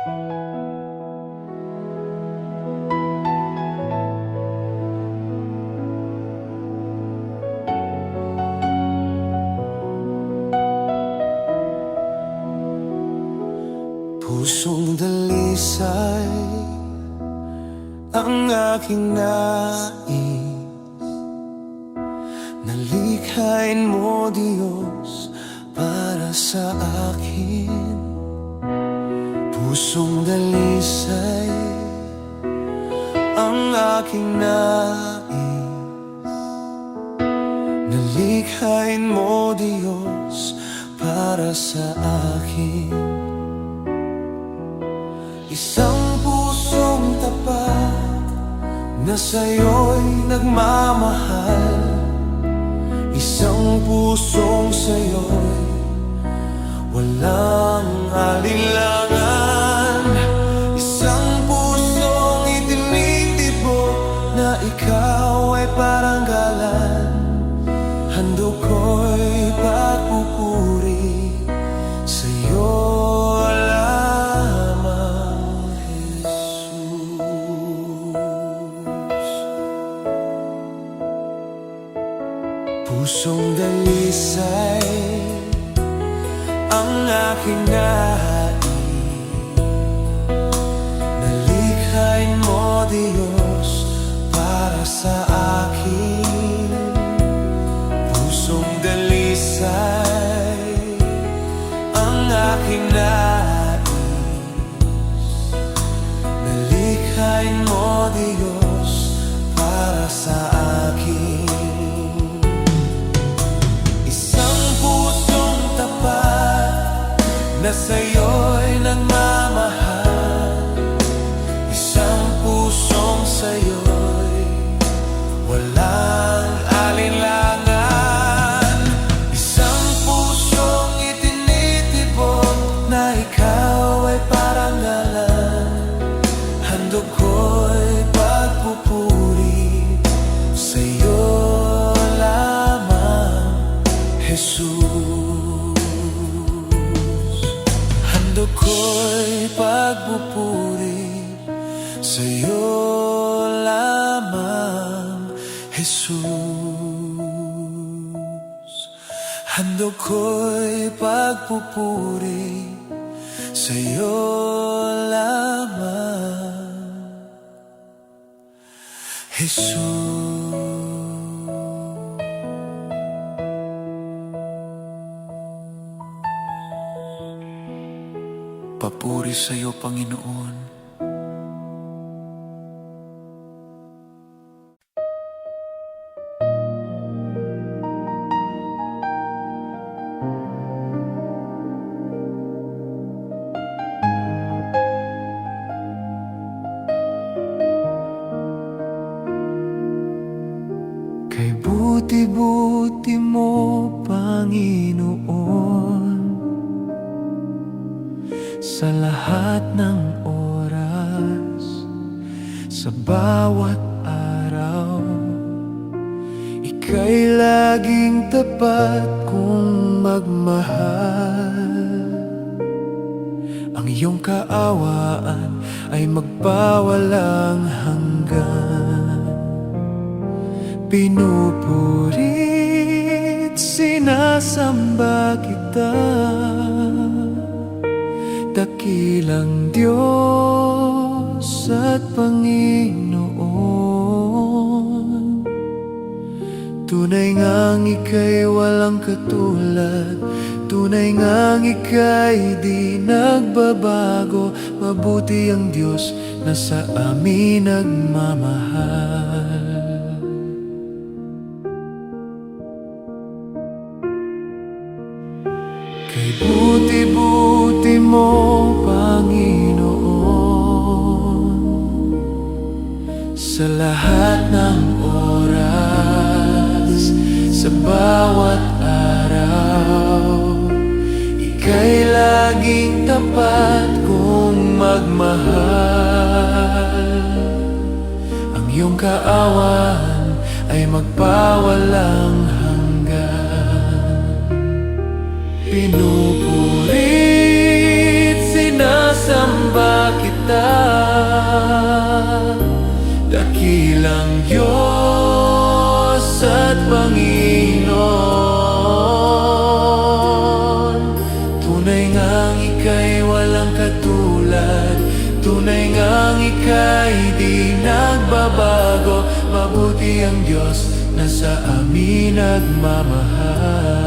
Pusong dalisay ang aking nais, nalikhain mo Diyos para sa akin. Pusong dalisay ang aking nais, nalikhain mo Diyos para sa akin. Isang pusong tapat na sa'yo'y nagmamahal, isang pusong sa'yo'y walang alinlangan, isang pusong itinitibok na ikaw ay paranggalan. Handog ko'y pagpupuri sa'yo lamang, Jesus. Pusong dalisay ang aking nais, nalikhain mo Diyos para sa akin. Pusong dalisay ang aking nais, nalikhain mo Diyos para sa akin. Isang pusong tapat na sa'yo'y nagmamahal, isang pusong sa'yo'y walang alinlangan, isang pusong itinitibok na ikaw ay paranggalan. Handog ko'y pagpupuri sa'yo lamang, Jesus. Handog ko'y pagpupuri sa'yo lamang, Jesus. Handog ko'y pagpupuri sa'yo lamang, Jesus. Papuri sa'yo, Panginoon. Kay buti-buti mo, Panginoon, sa lahat ng oras, sa bawat araw, ika'y laging tapat kong magmahal. Ang iyong kaawaan ay magpawalang hanggan. Pinupurit, sinasamba kita, dakilang Diyos at Panginoon. Tunay ngang ika'y walang katulad, tunay ngang ika'y di nagbabago. Mabuti ang Diyos na sa amin nagmamahal. Kay buti-buti mo, Panginoon, sa lahat ng oras, sa bawat araw, ika'y laging tapat kong magmahal. Ang iyong kaawan ay magpawalang hanggan. Pinupurit, sinasamba nagbabago. Mabuti ang Diyos na sa amin nagmamahal.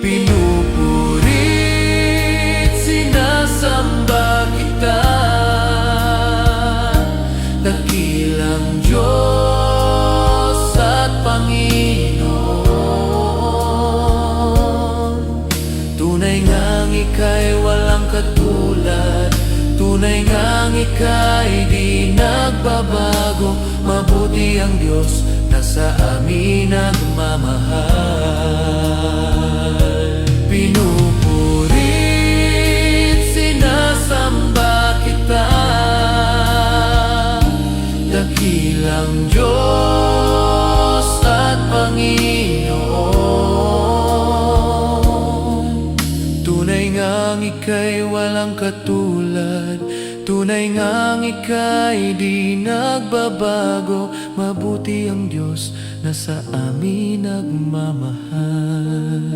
Pinupurit, sinasamba kita, dakilang Diyos at Panginoon. Tunay ngang ika'y walang katulad, tunay ngang ika'y di nagbabago. Mabuti ang Diyos na sa amin nagmamahal. Pinupurit, sinasamba kita, dakilang Diyos at Panginoon. Tunay ngang ika'y walang katulad, tunay ngang ika'y di nagbabago. Mabuti ang Diyos na sa amin nagmamahal.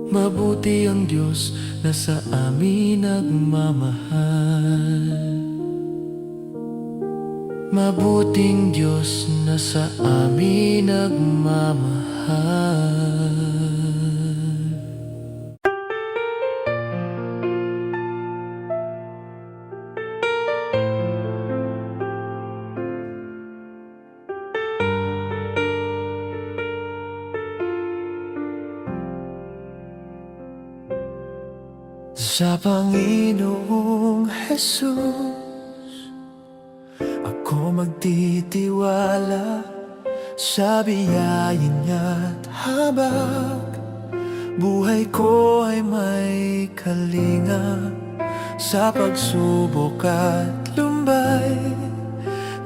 Mabuti ang Diyos na sa amin nagmamahal. Mabuting Diyos na sa amin nagmamahal. Sa Panginoong Jesus ako magtitiwala, sa biyayin niya't habag buhay ko ay may kalinga. Sa pagsubok at lumbay,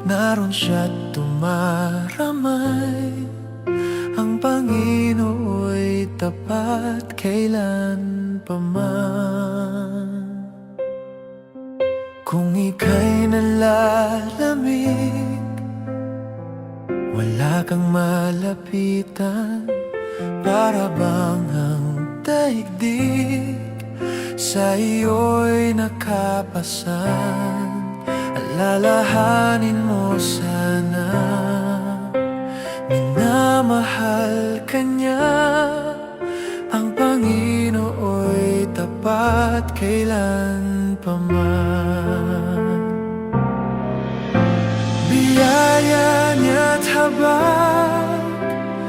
naroon siya't tumaramay. Ang Panginoo'y tapat kailan pa man. Kung ika'y nalalamig, wala kang malapitan, para bang ang daigdig sa iyo'y nakapasan. Alalahanin mo sana, minamahal ka niya. Ang Panginoo'y tapat kailan pa man. Biyaya niya't habag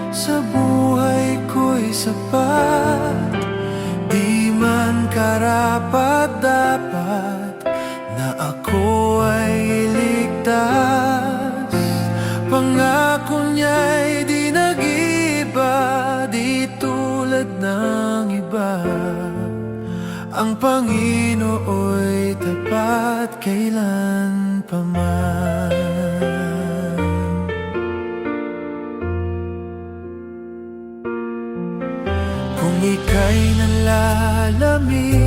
sa buhay ko'y sapat. Di man karapat-dapat na ako ay iligtas. Pangako niya'y di nag-iba, di tulad ng iba. Ang Panginoo'y tapat kailan pa man. Kung ika'y nalalamig,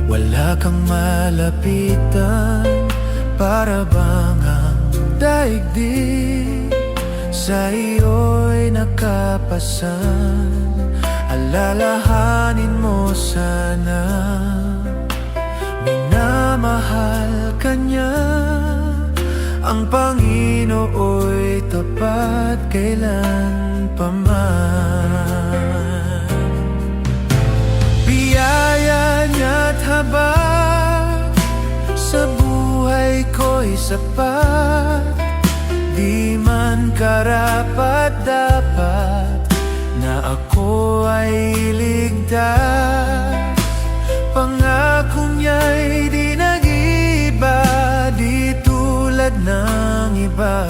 wala kang malapitan, para bang ang daigdig sa iyo'y nakapasan. Alalahanin mo sana, minamahal ka niya. Ang Panginoo'y tapat kailan pa man. Biyaya niya't habag sa buhay ko'y sapat. Di man karapat-dapat na ako ay iligtas. Pangako niya'y di nag-iba, di tulad ng iba.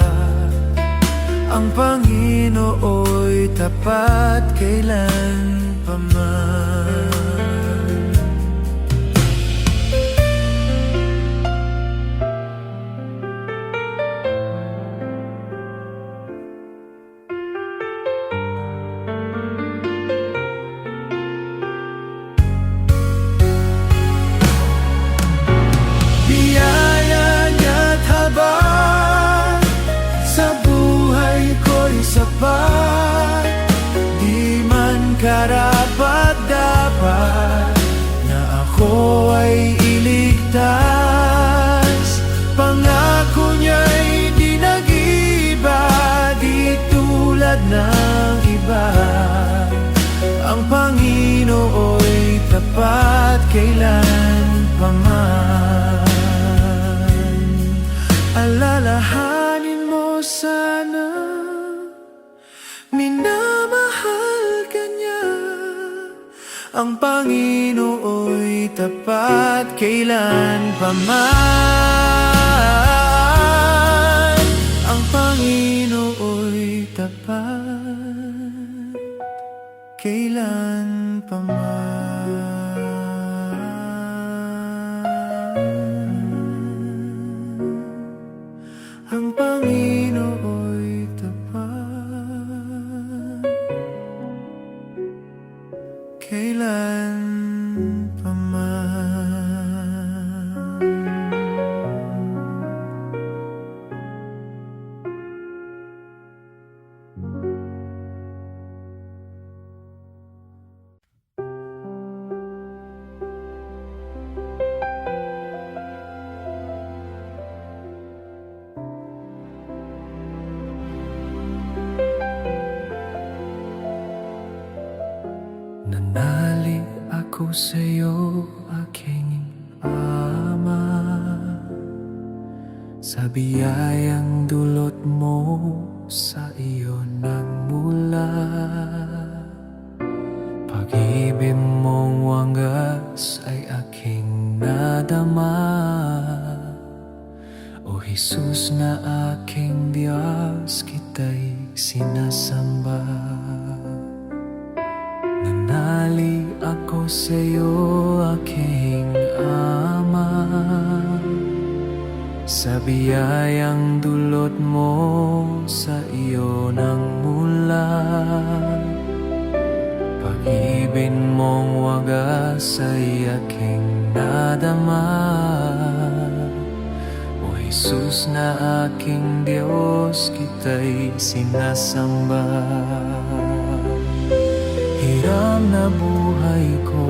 Ang Panginoo'y tapat kailan pa man. tapat. Di man karapat-dapat na ako ay iligtas. Pangako niya'y di nag-iba, di tulad ng iba. Ang Panginoo'y tapat kailan pa man. Alalahanin mo sana, minamahal ka niya. Ang Panginoo'y tapat kailan pa man. Ang Panginoo'y tapat kailan pa man. Ang Panginoo'y tapat kailan pa man. Nanali ako sa'yo, aking Ama, sa biyayang dulot mo sa iyo nagmula. Pag-ibig mong wagas ay aking nadama. O Jesus na aking Diyos, kita'y sinasamba. Nanali ako sa'yo, aking Ama, sa biyayang dulot mo sa iyo nagmula. Pag-ibig mong wagas ay aking nadama. O Jesus na aking Diyos, kita'y sinasamba. Hiram na buhay ko,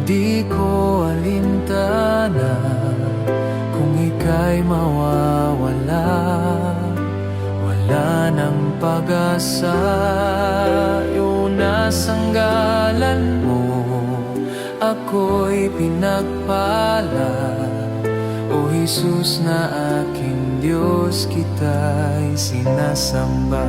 di ko alintana. Kung ika'y mawawala, wala nang pag-asa. Iunasanggalan mo, ako'y pinagpala. O Jesus na aking Diyos, kita'y sinasamba.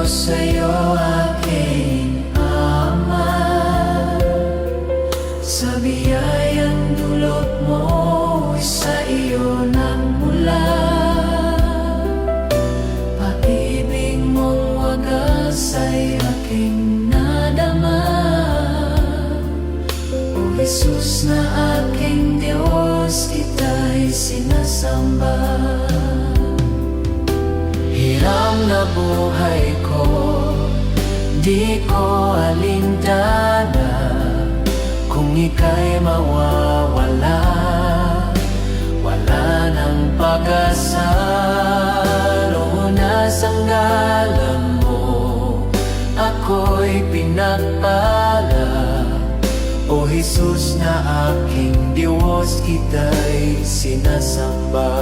Sa'yo, aking Ama, sa biyayang dulot mo sa iyo nagmula. Pag-ibig mong wagas ay aking nadama. O Jesus na aking Diyos, kita'y sinasamba. Hiram na buhay ko, di ko alintana. Kung ika'y mawawala, wala nang pag-asa. Noon nasanggalan mo, ako'y pinagpala. O Jesus na aking Diyos, kita'y sinasamba.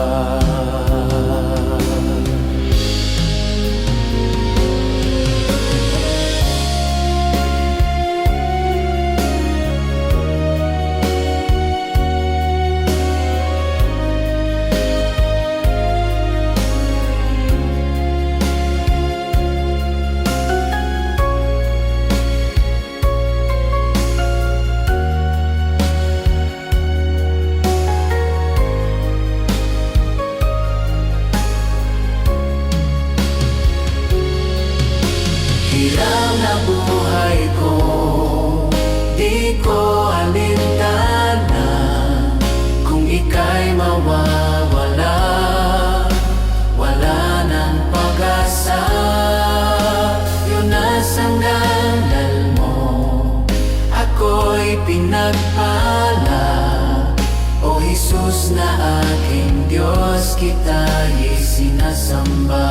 kita'y sinasamba.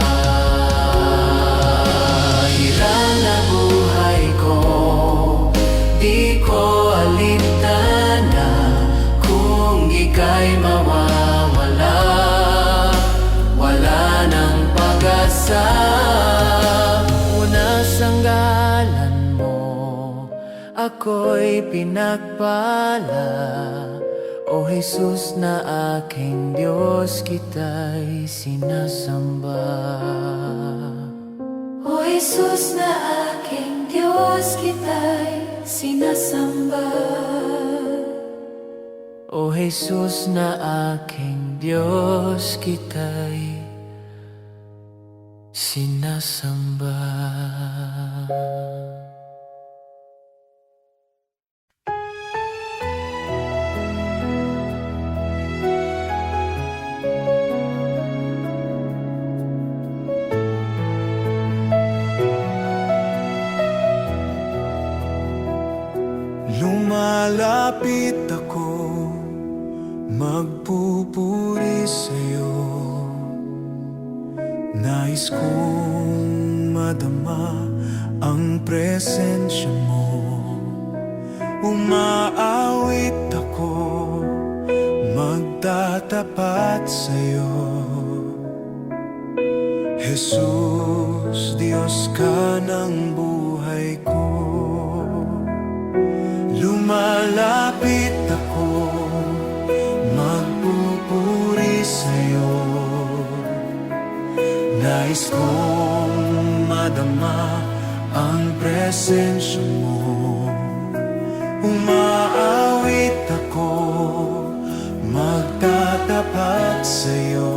Hirang na buhay ko, di ko alintana kung ika'y mawawala. Wala nang pag-asa. Una sa ngalan mo ako'y pinagpala. O Jesus na aking Diyos, kita'y sinasamba. O Jesus na aking Diyos, kita'y sinasamba. O Jesus na aking Diyos, kita'y sinasamba. Lumalapit ako, magpupuri sa'yo. Nais kong madama ang presensya mo. Umaawit ako, magtatapat sa'yo. Jesus, Diyos ka ng buhay ko. Lumalapit ako, magpupuri sa'yo. Nais kong madama ang presensya mo. Umaawit ako, magtatapat sa'yo.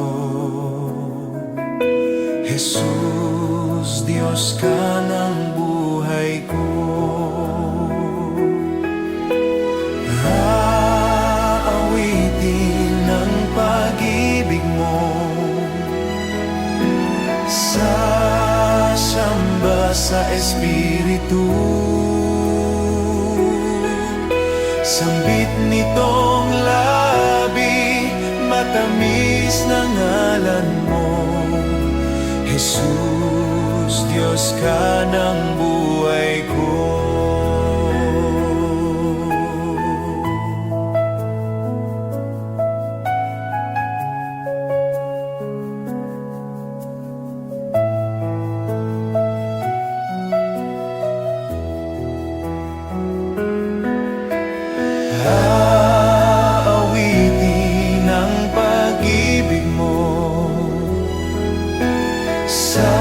Jesus, Diyos ka ng buhay ko. Sasamba sa Espiritu, sambit nitong labi, matamis na ngalan mo. Jesus, Diyos ka ng buhay ko. Aawitin ang pag-ibig mo, sasamba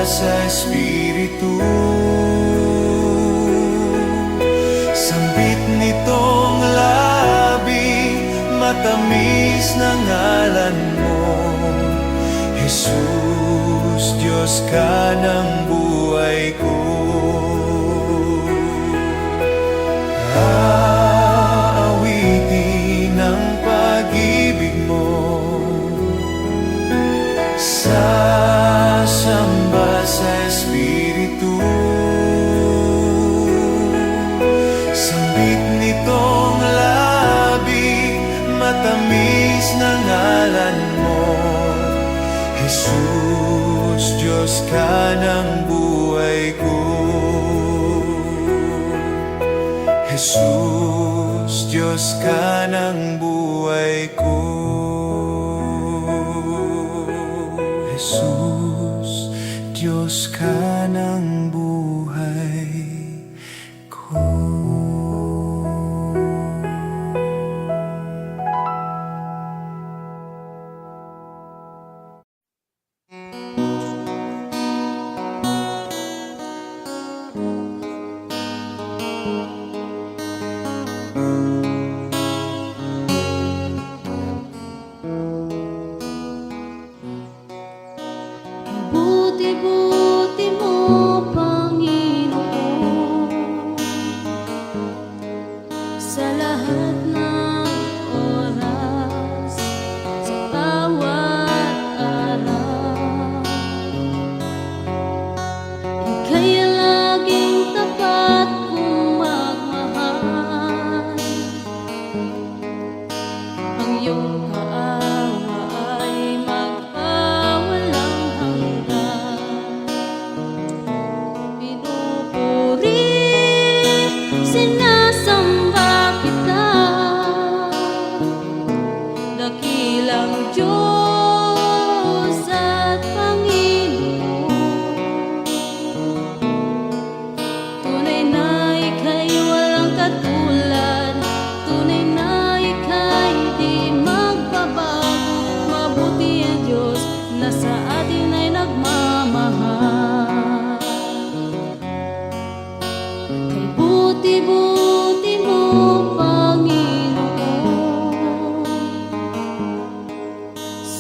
sa Espiritu, sambit nitong labi, matamis na ngalan mo. Jesus, Diyos ka ng buhay ko. Aawitin ang pag-ibig mo, sasamba sa Espiritu, sambit nitong labi, matamis na ngalan mo. Jesus, Diyos ka ng buhay ko. Jesus, Diyos ka ng buhay ko. Jesus, Diyos ka ng buhay ko. Buti-buti mo pa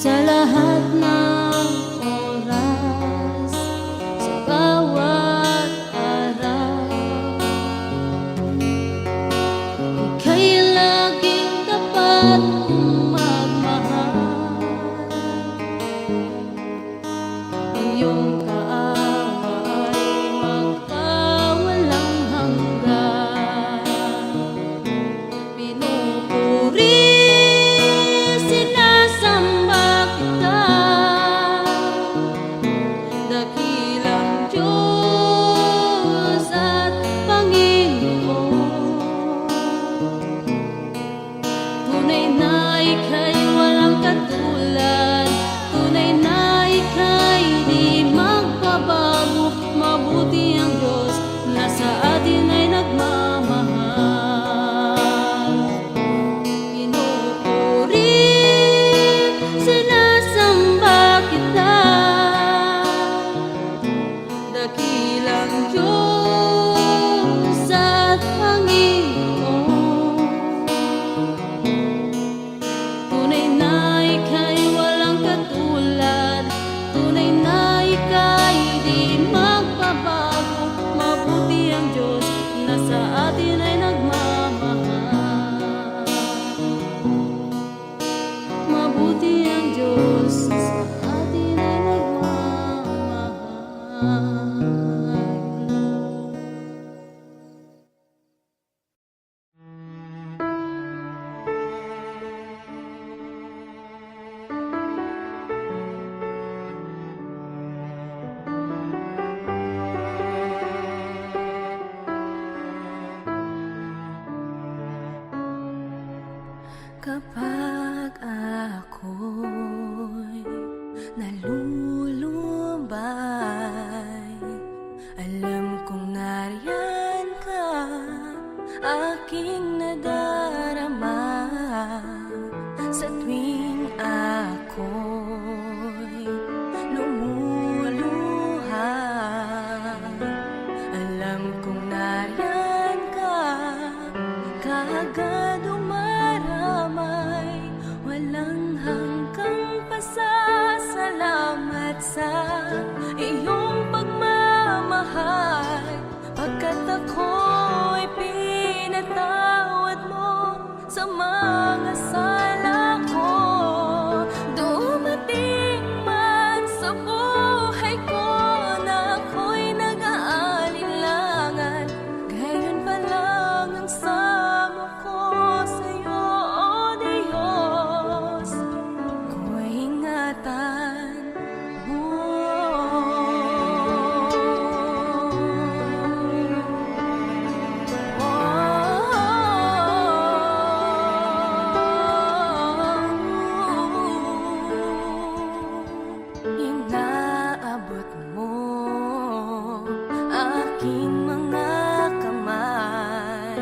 sa lahat ng oras, sa bawat araw. Ika'y laging dapat magmahal. Ang iyong kaawa ay magpawalang hanggan. Pinupuri, sinasamba kita, dakilang Diyos at Panginoon. Tunay na ika'y walang katulad, tunay na ika'y di magbabago. Mabuti ang Diyos na sa atin ay nagmamahal. Pinupuri, sinasamba kita, dakilang Diyos at Panginoon. Tunay na ika'y walang katulad, tunay na ika'y di magbabago. Mabuti ang Diyos na sa atin ay nagmamahal. Mabuti ang Diyos na sa atin ay nagmamahal. Kapag ako'y nalulumbay, alam kong nariyan ka, aking nadarama. Sa tuwing ako'y lumuluha, alam kong nariyan ka, kaagad umaramay. Walang hanggang pasasalamat sa iyong pagmamahal, pagkat ako'y pinatawad mo sa mga sala ko. Dumating man sa buhay ko na ako'y nag-aalinlangan, gayon pa lang ang samo ko sa'yo, O Diyos. Ko'y ingatan mo. Inaabot mo aking mga kamay,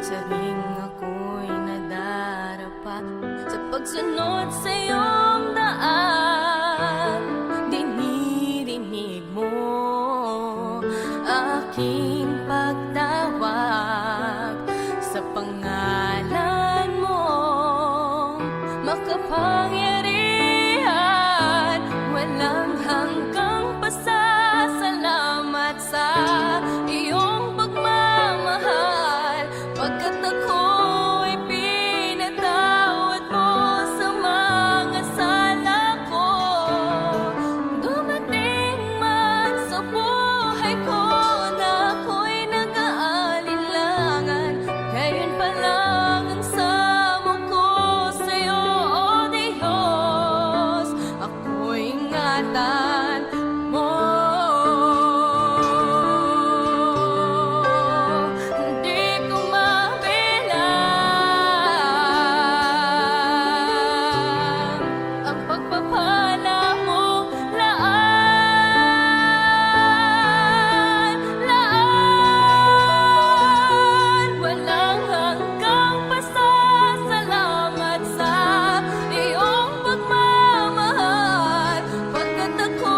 sa ring ako'y nadarapa sa pagsunod sa iyong daan. Dinirinig mo aking pagtawag sa pangalan mo, makapangyarihan. Walang hanggang pasasalamat sa iyong pagmamahal, pagkat ako'y pinatawad mo sa mga sala ko. Dumating man sa buhay ko na ako'y nag-aalinlangan, gayon pa lang ang samo ko sa'yo, O Diyos. Ako'y ingatan mo. Hindi ko mabilang ang pagpapala mo, laan. Walang hanggang pasasalamat sa iyong pagmamahal, pagkat ako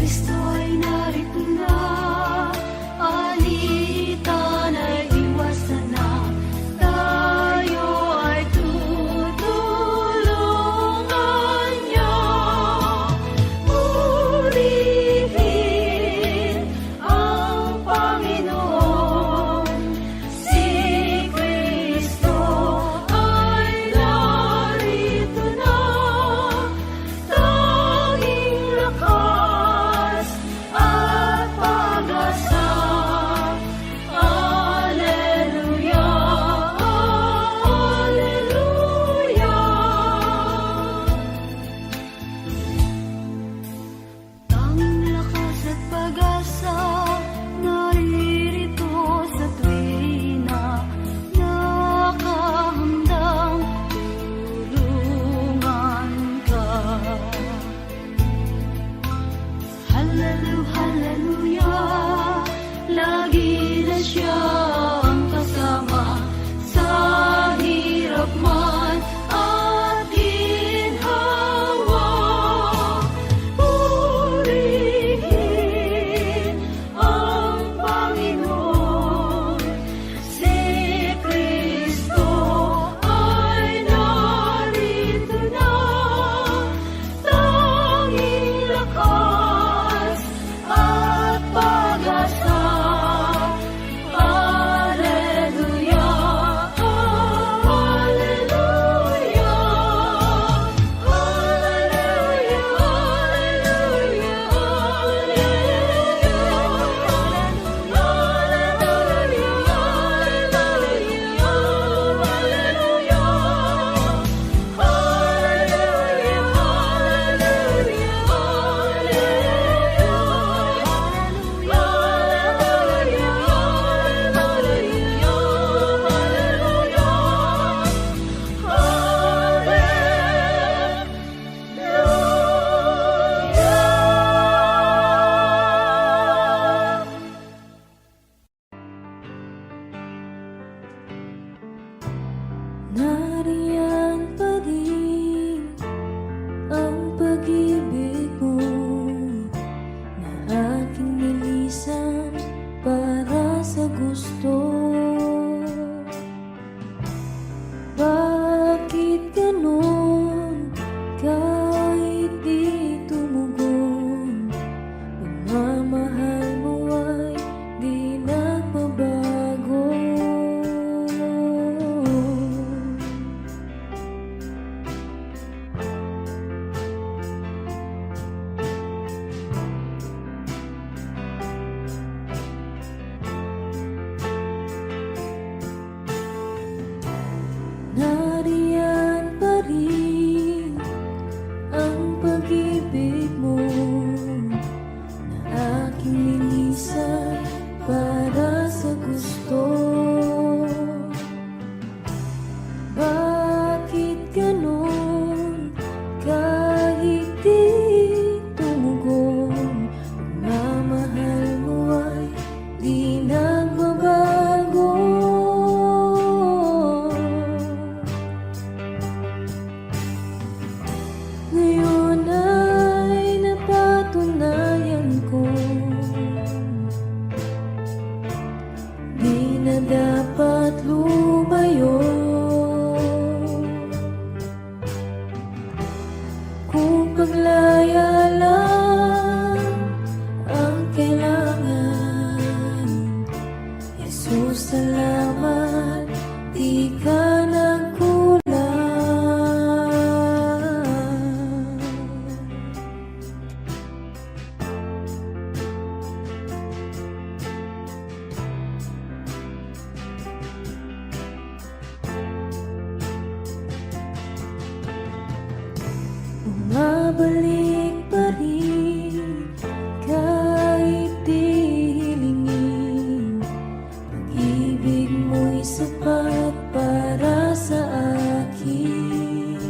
Kristo ay narito na, alitan ay iwasan na, tayo ay tutulungan niya. Purihin ang Panginoon, si Kristo ay narito na, tanging lakas at pag-asa. Alleluia, Alleluia. Tanging lakas at pag-asa, naririto sa tuwina, nakahandang tulungan ka. Hallelujah, lagi na siyang kasama, sa hirap man at ginhawa. Purihin ang Panginoon, si Kristo ay narito na, tanging lakas at pag-asa. Alleluia, Alleluia, Alleluia, nariyan pa rin ang pag-ibig mo na aking nilisan para sa gusto. Bakit ganon kahit di tumugon? Pagmamahal mo ay di nagbabago. Nariyan pa rin ang pag-ibig mo na aking nilisan para sa gusto. Bakit ganon kahit di tumugon? Pagmamahal mo ay di nagbabago. Ngayon ay napatunayan ko, di na dapat lumayo. Kung paglaya lang ang kailangan, Jesus, salamat, di ka nagkulang. Bumabalik pa rin kahit di hilingin, pag-ibig mo'y sapat para sa akin.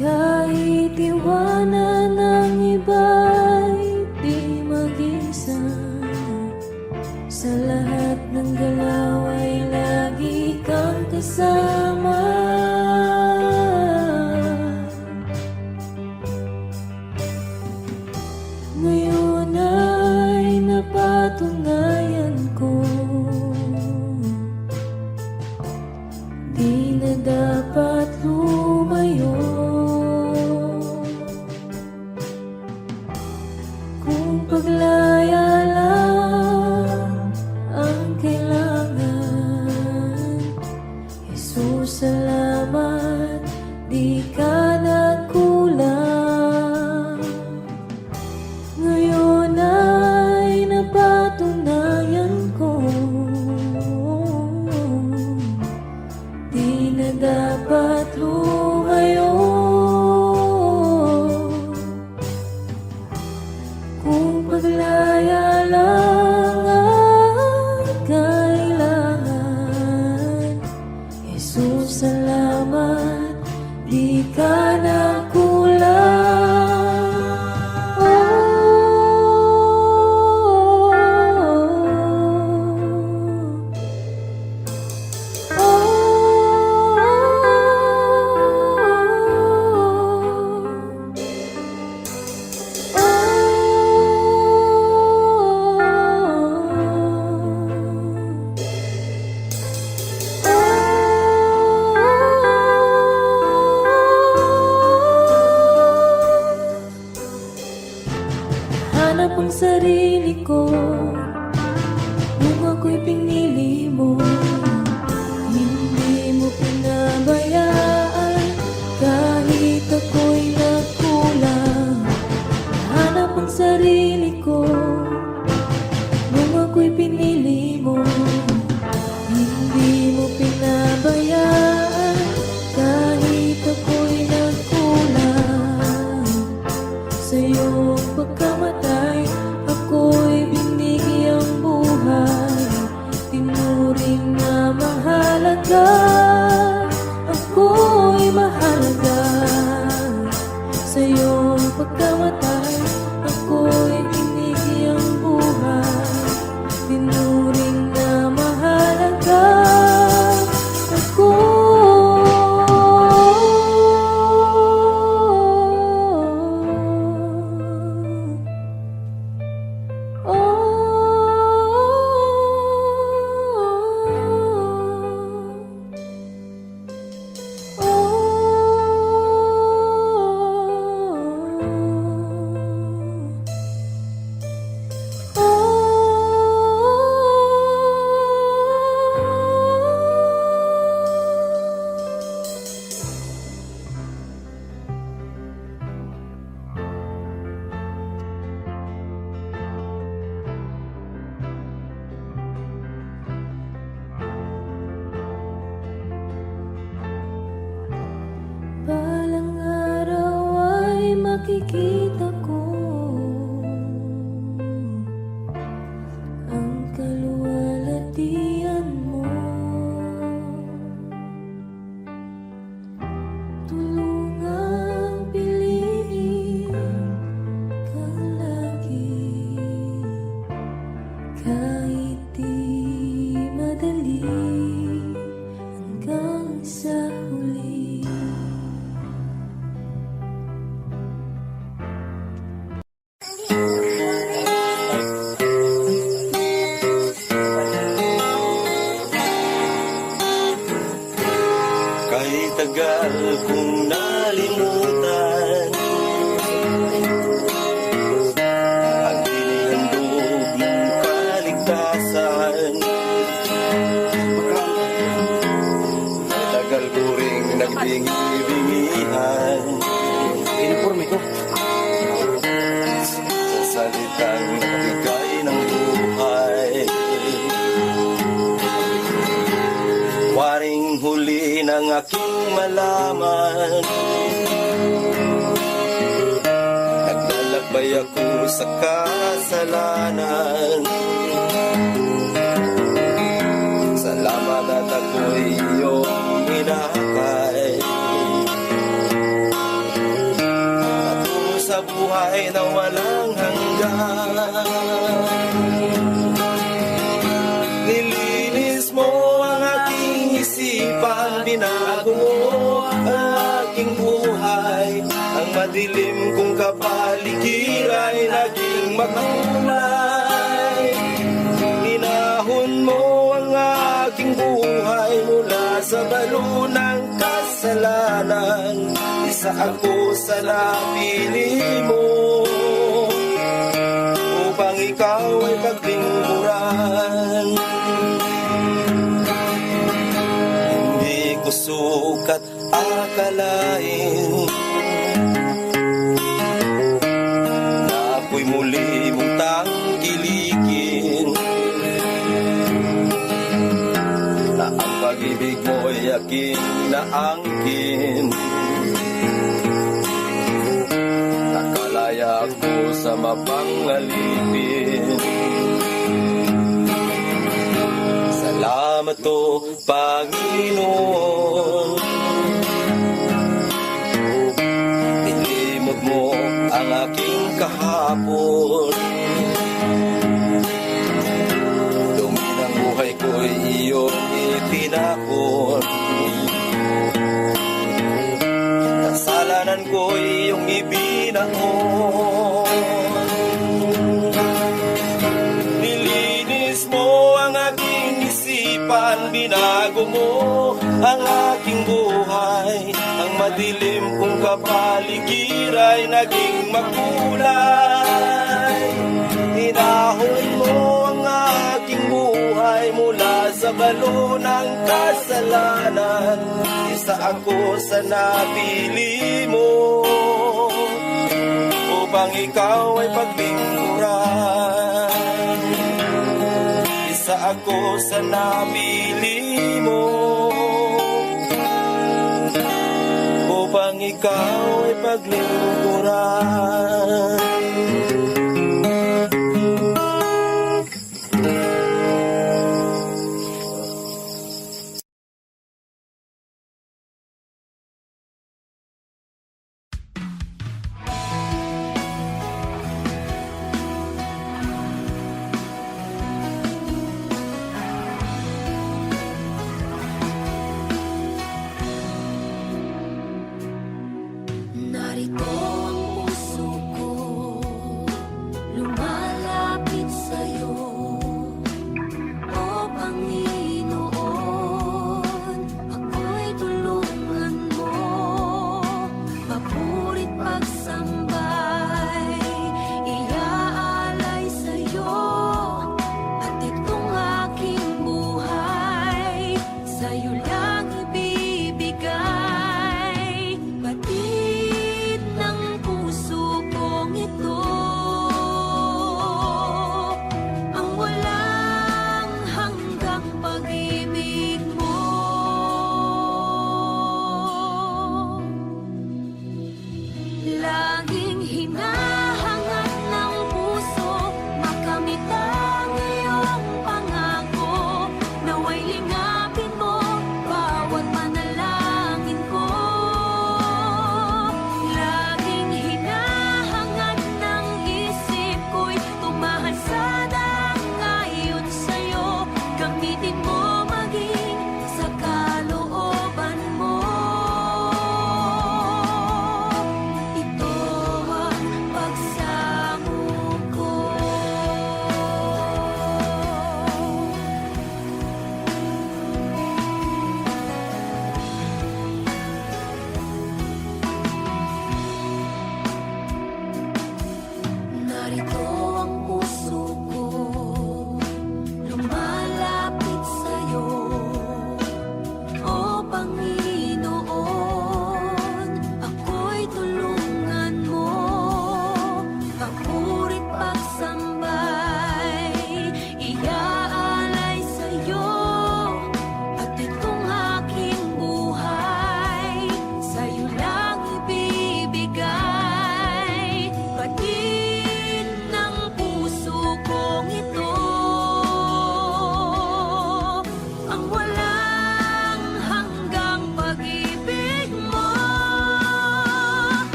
Kahit iwanan ng iba'y di mag-isa, sa lahat ng galaw ay lagi kang kasama. Kung paglaya lang ang kailangan, Jesus, salamat, di ka nagkulang. Ngayon ay napatunayan ko, di na dapat lumayo. Kung paglaya lang ang kailangan, Jesus, salamat, di ka nagkulang. Hanap ang sarili ko nung ako'y pinili mo. Hindi mo pinabayaan kahit ako'y nagkulang. Hanap ang sarili ko nung ako'y pinili mo. Hindi mo pinabayaan kahit ako'y nagkulang. Sa iyong pagkamatay, ako'y binigyang buhay. Tinuring na mahalaga, ako'y mahalaga. Sa iyong pagkamatay, ako'y binigyang buhay. Tinuring na mahalaga, balang araw ay makikita ko ang kaluwalhatian mo. Tulungang piliin kang lagi, kahit di madali, hanggang sa huli. Kahit tagal kong nalimutan ang inihandog ng kaligtasan, tagal ko ring nagbingi-bingihan sa salitang nagbigay ng buhay. Waring huli ng aking malaman, naglalakbay ako sa kasalanan. Salamat at ako'y iyong inakay, patungo sa buhay na walang hanggan. Nilinis mo ang aking isipan, binago mo ang aking buhay. Ang madilim kong kapaligiran ay naging makulay. Inahon mo ang aking buhay mula sa balo ng kasalanan. Isa ako sa napili mo. ikaw ay paglingkuran. Hindi ko sukat akalain na ako'y muli mong tangkilikin, na ang pag-ibig mo'y aking naangkin. Nakalaya ako sa mapangalipin. Salamat o Panginoon, nilimot mo ang aking kahapon. Dumi ng buhay ko'y iyong itinapon. Kasalanan ko'y iyong ibinaon. Nilinis mo ang aking isipan, binago mo ang aking buhay. Ang madilim kong kapaligid ay naging makulay. Hinahon mo ang aking buhay mula sa balo ng kasalanan. Isa ako sa napili mo upang ikaw ay paglingkuran. Isa ako sa napili mo upang ikaw ay paglingkuran. Narito ang puso ko,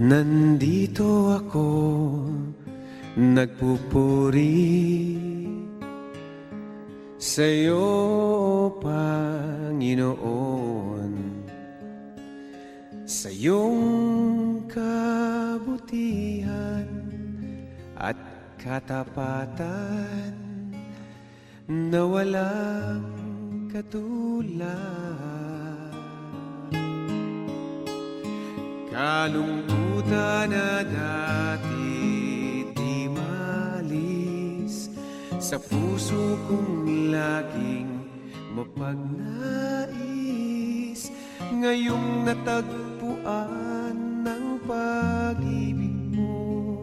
Nandito ako, nagpupuri sa'yo, Panginoon, sa iyong kabutihan at katapatan na walang katulad. Kalungkutan na dati di malis sa puso kong laging mapagnais, ngayong natagpuan ng pag-ibig mo.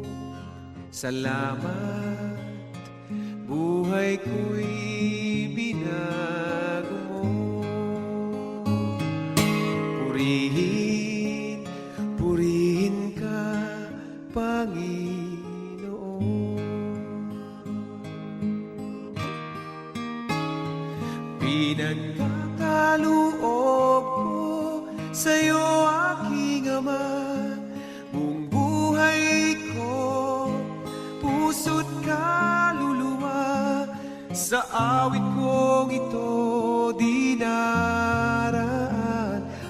Salamat, buhay ko'y binago mo. Purihin, purihin ka, Panginoon. Pinagkakaloob ko sa'yo, aking Ama, buong buhay ko, puso't kaluluwa. Sa awit kong ito dinaraan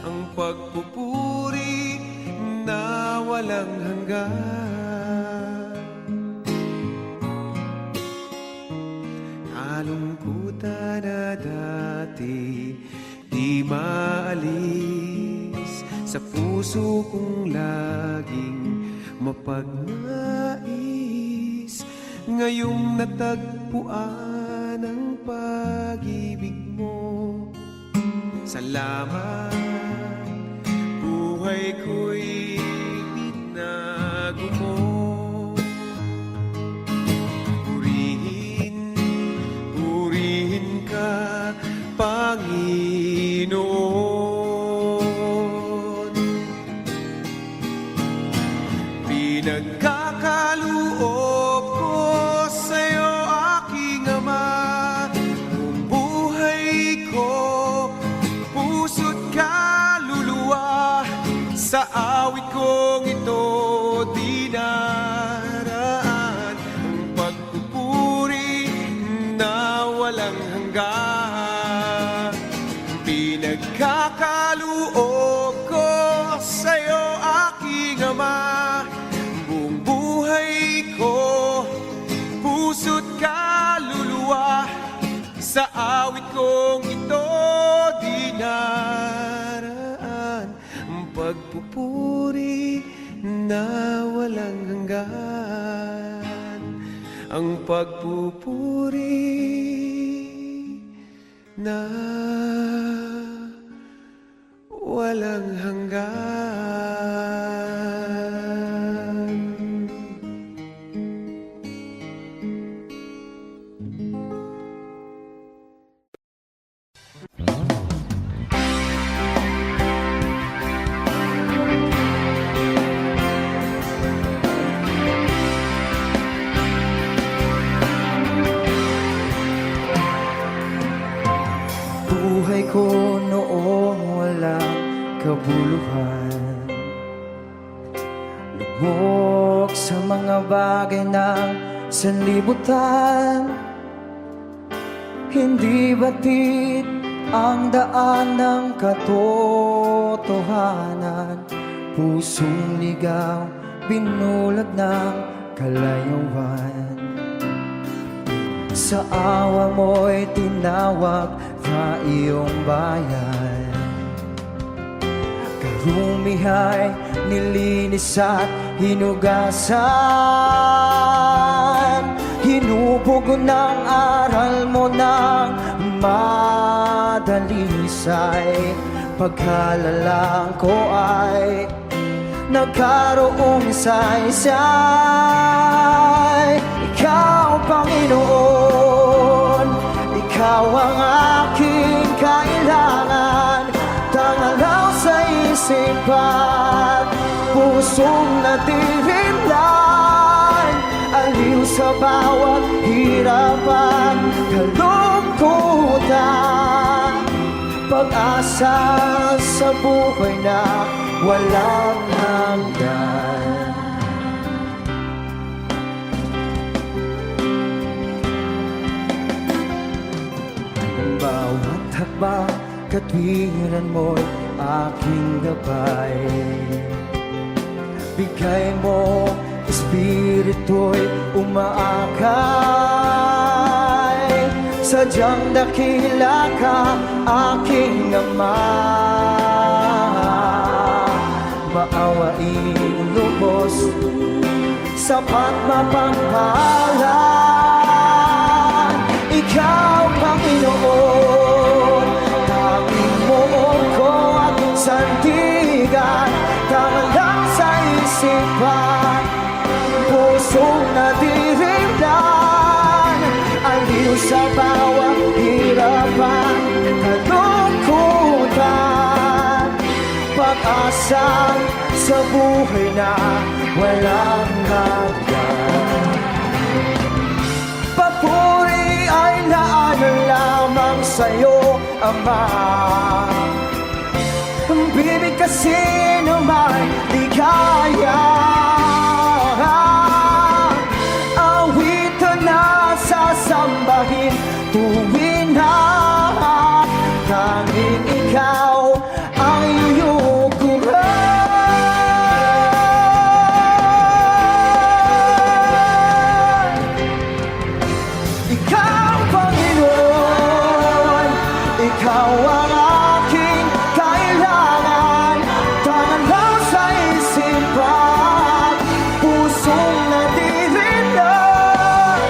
ang pagpupuri na walang hanggan. Kalungkutan na dati di maalis sa puso kong laging mapagnais, ngayong natagpuan ang pag-ibig mo. Salamat, buhay ko'y binago mo. Purihin, purihin ka, Panginoon. Pinagkakaloob ko sa'yo, aking Ama, buong buhay ko, puso't kaluluwa. Sa awit kong ito dinaraan ang pagpupuri na walang hanggan. Pinagkakaloob ko sa'yo, aking Ama, buong buhay ko, puso't kaluluwa. Sa awit kong ito dinaraan ang pagpupuri na walang hanggan. Ang pagpupuri na walang hanggan. Buhay ko noong walang kabuluhan, lubog sa mga bagay ng sanlibutan. Hindi batid ang daan ng katotohanan, pusong ligaw, binulag ng kalayuan. Sa awa mo'y tinawag na iyong bayan, karumihay nilinis at hinugasan. Hinubog ng aral mo ng madalisay, pagkalalang ko ay nagkaroong saysay. Ikaw, Panginoon, ikaw ang aking kailangan. Tangalaw sa isipan, pusong natirimlan, aliw sa bawat hirapan, kalungkutan, pag-asa sa buhay na walang hanggan. bawat hakbang, katwiran mo'y aking gabay. Bigay mo, espiritu'y umaakay. Sadyang dakila ka, aking Ama. Maawaing lubos, sapat mapangpalan. Ikaw, Panginoon, tanging mo ko at sandigan. Tangalang sa isipan, pusong nadirimlan. Aliw sa bawat hirapan, kalungkutan. Pag-asa sa buhay na walang hanggan. Papuri ay naanan lamang sa'yo, Ama. Bibig kasi naman ligaya. Awitan na sasambahin tuwin na tanging ikaw ang iyukuran. Ikaw, Panginoon, ikaw ang aking kailangan. Tangan lang sa isipan, pusong nadirindan.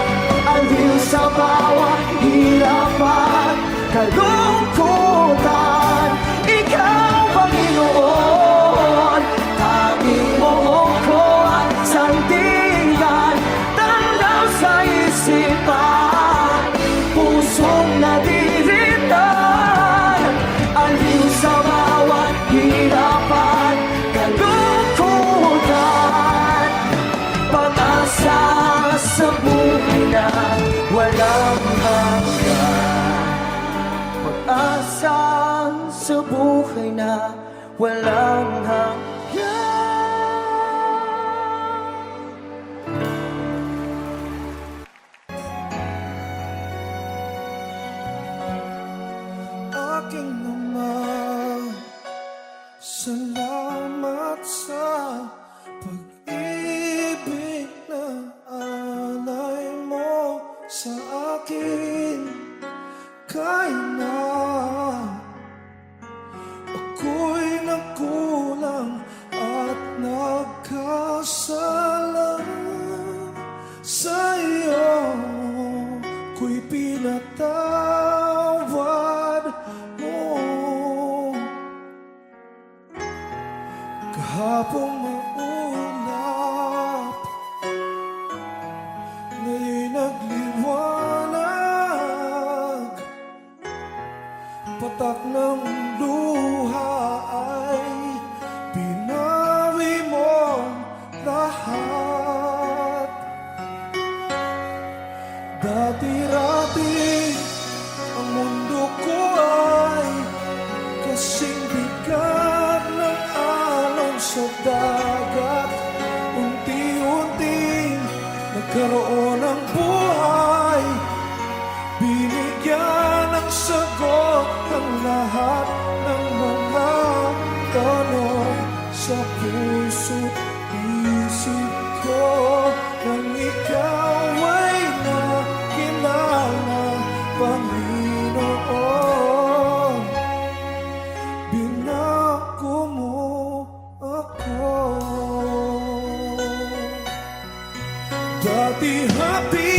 Aliw sa bawat hirapan, kalungkutan. Ikaw, Panginoon, tanging mo ko at sandigan. Tanaw sa isipan, pusong nadirindan. Aliw sa bawat hirapan, kalungkutan. Pag-asa sa buhay na walang hanggan. Pag-asa sa buhay na walang hanggan. Aking Ama, salamat sa pag-ibig na alay mo sa akin. Kahit na ako'y nagkulang at nagkasala sa iyo, ko'y pinatawad mo. Kahapong maulap, ngayon'y nagliwanag. Patak ng luha ay pinawi mo lahat. Dati-rati ang mundo ko ay kasing bigat ng alon sa dagat. Unti-unting nagkaroon ng buhay, binigyan ng sagot ang lahat ng mga tanong sa puso't isip ko. Nang ikaw ay nakilala, Panginoon, binako mo ako. Dati happy,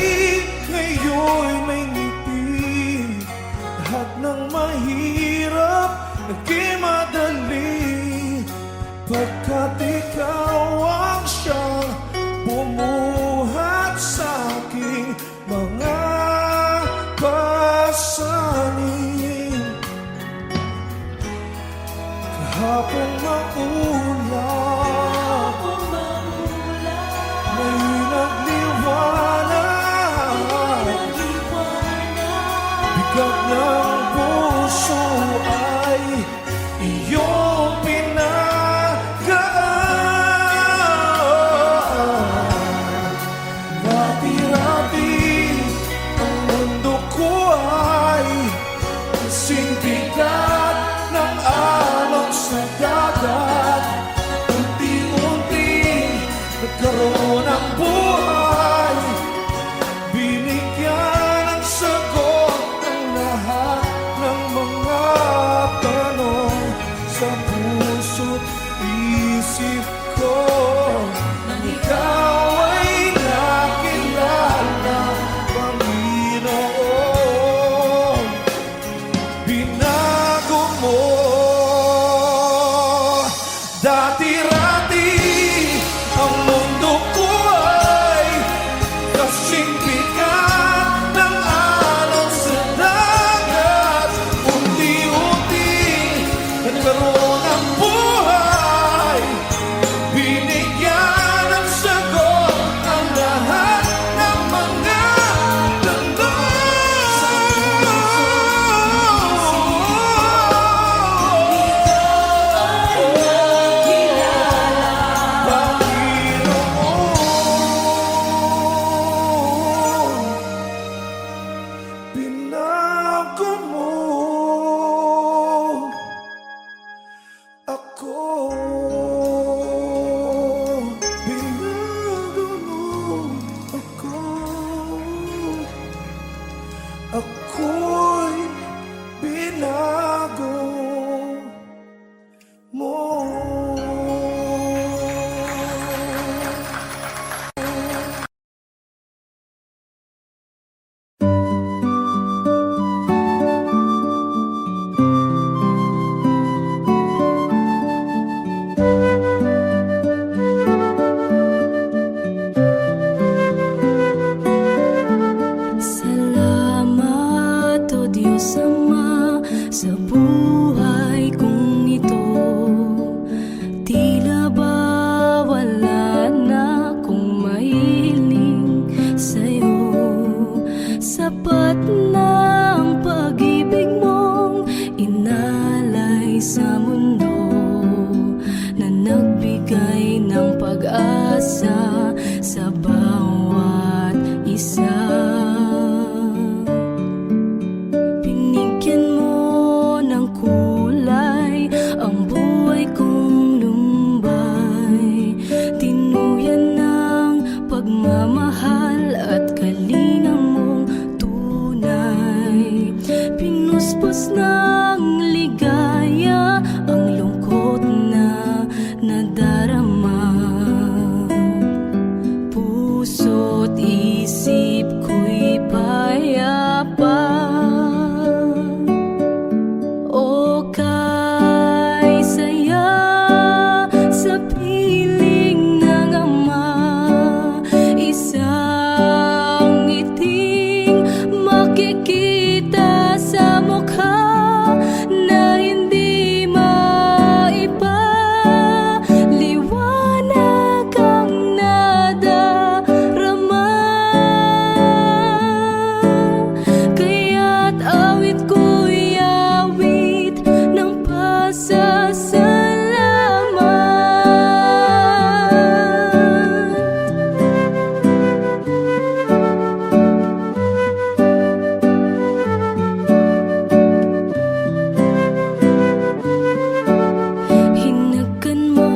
ngayon'y may ngiti. Lahat ng mahirap naging madali, pagkat ikaw ang siyang bumuhat sa aking mga pasanin. Kahapong maulap, ngayon'y nagliwanag. Bigat ng puso ay iyong pinagaan. Dati-rati ang mundo ko ay Lubos ng ligaya ang lungkot na nadarama. Puso't isip ko'y payapa. O kay saya sa piling ng ama, isang ngiting makikita sa mukha na hindi maipaliwanag ang nadarama. Kaya't awit ko'y awit ng pasasalamat. Hinagkan mo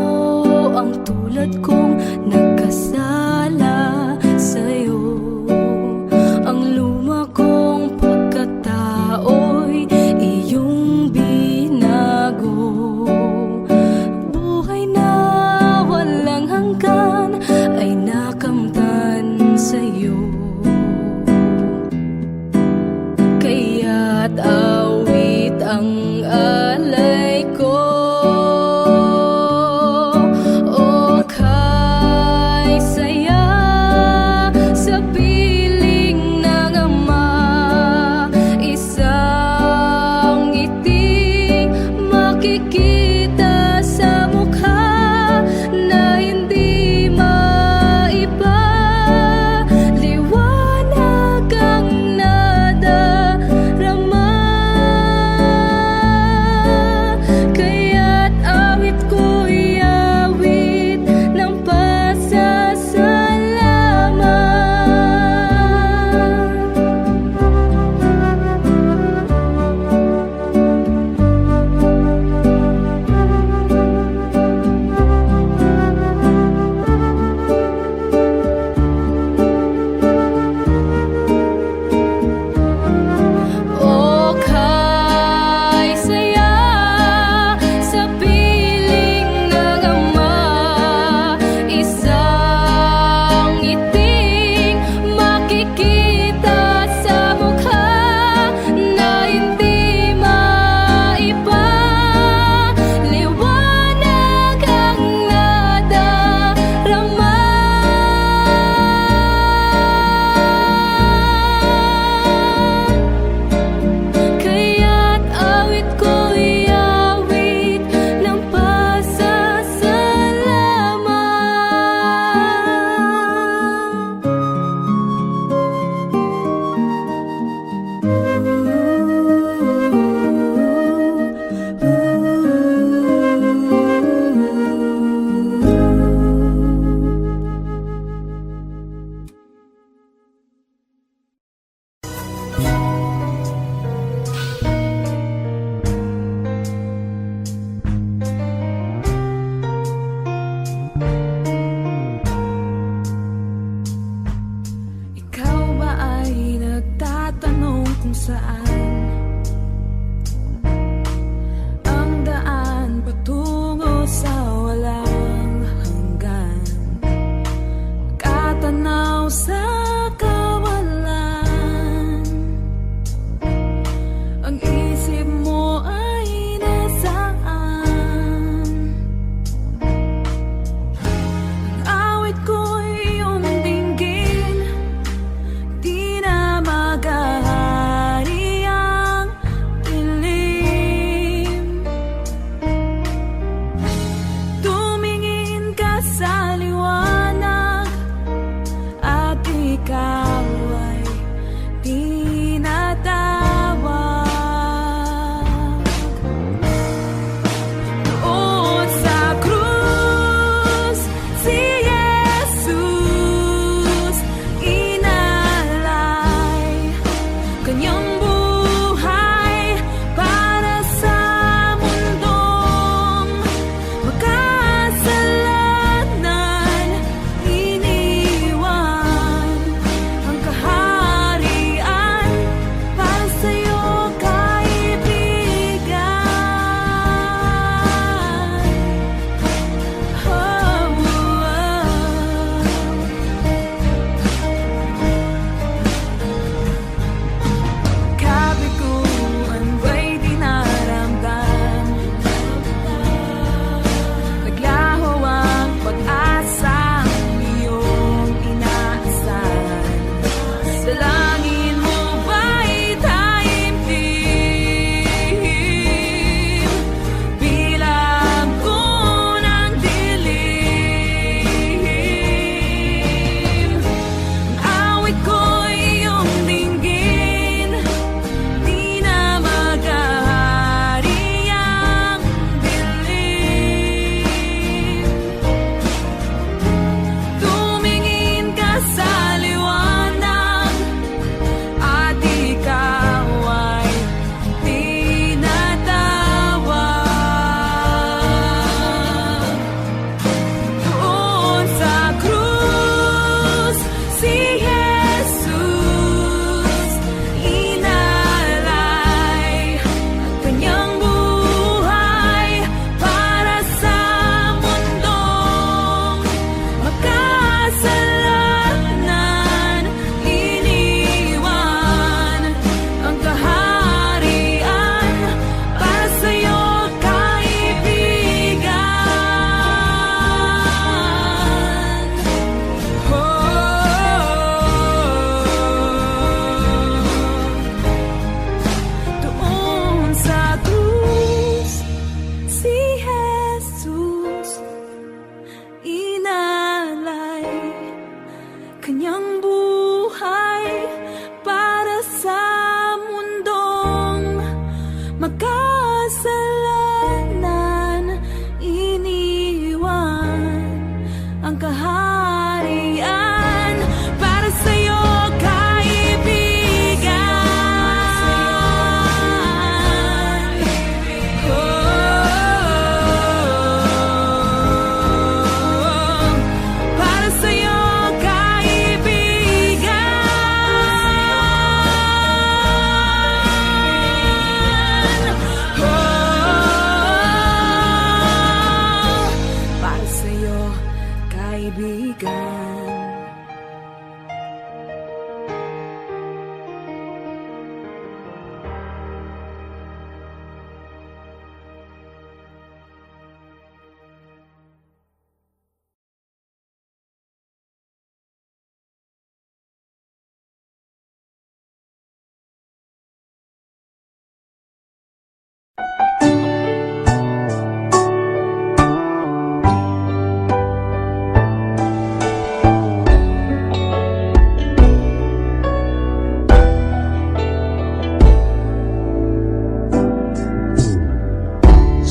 ang tulad kong nagkasala sa'yo. Ang luma kong pagkatao'y iyong binago. Buhay na walang hanggan ay nakamtan sa'yo. Kaya't awit ang alay ko. O kay saya sa piling ng ama, isang ngiting makikita sa mukha na hindi maipaliwanag ang nadarama.